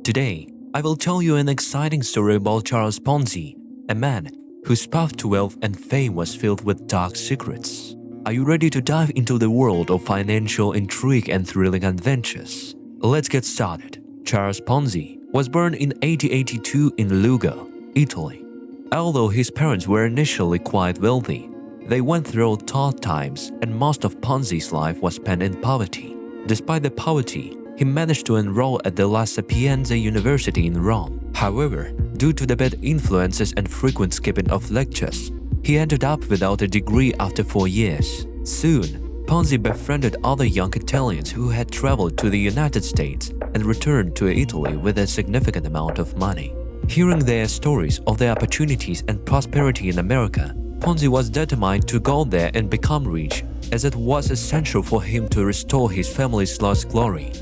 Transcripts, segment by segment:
Today, I will tell you an exciting story about Charles Ponzi, a man whose path to wealth and fame was filled with dark secrets. Are you ready to dive into the world of financial intrigue and thrilling adventures? Let's get started. Charles Ponzi was born in 1882 in Lugo, Italy. Although his parents were initially quite wealthy, they went through tough times and most of Ponzi's life was spent in poverty. Despite the poverty, he managed to enroll at the La Sapienza University in Rome. However, due to the bad influences and frequent skipping of lectures, he ended up without a degree after 4 years. Soon, Ponzi befriended other young Italians who had traveled to the United States and returned to Italy with a significant amount of money. Hearing their stories of their opportunities and prosperity in America, Ponzi was determined to go there and become rich, as it was essential for him to restore his family's lost glory.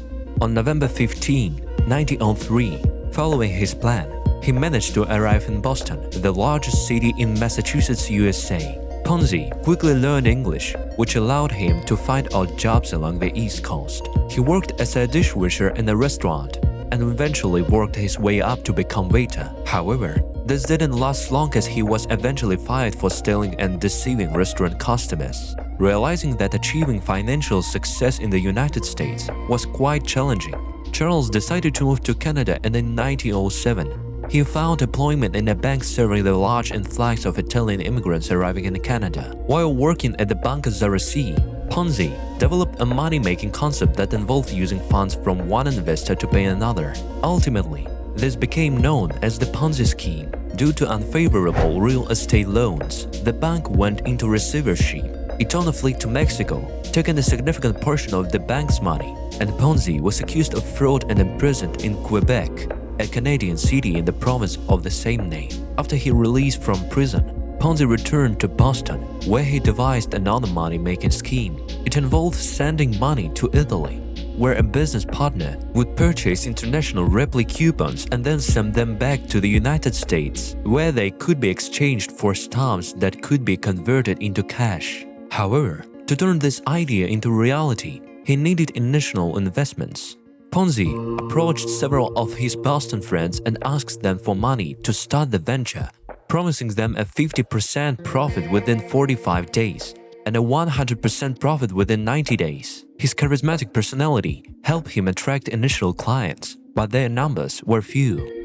On November 15, 1903, following his plan, he managed to arrive in Boston, the largest city in Massachusetts, USA. Ponzi quickly learned English, which allowed him to find odd jobs along the East Coast. He worked as a dishwasher in a restaurant and eventually worked his way up to become waiter. However, this didn't last long as he was eventually fired for stealing and deceiving restaurant customers. Realizing that achieving financial success in the United States was quite challenging, Charles decided to move to Canada, and in 1907, he found employment in a bank serving the large influx of Italian immigrants arriving in Canada. While working at the Banca Zaresi, Ponzi developed a money-making concept that involved using funds from one investor to pay another. Ultimately, this became known as the Ponzi scheme. Due to unfavorable real estate loans, the bank went into receivership. It on a fleet to Mexico, taking a significant portion of the bank's money, and Ponzi was accused of fraud and imprisoned in Quebec, a Canadian city in the province of the same name. After he released from prison, Ponzi returned to Boston, where he devised another money-making scheme. It involved sending money to Italy, where a business partner would purchase international replica coupons and then send them back to the United States, where they could be exchanged for stamps that could be converted into cash. However, to turn this idea into reality, he needed initial investments. Ponzi approached several of his Boston friends and asked them for money to start the venture, promising them a 50% profit within 45 days and a 100% profit within 90 days. His charismatic personality helped him attract initial clients, but their numbers were few.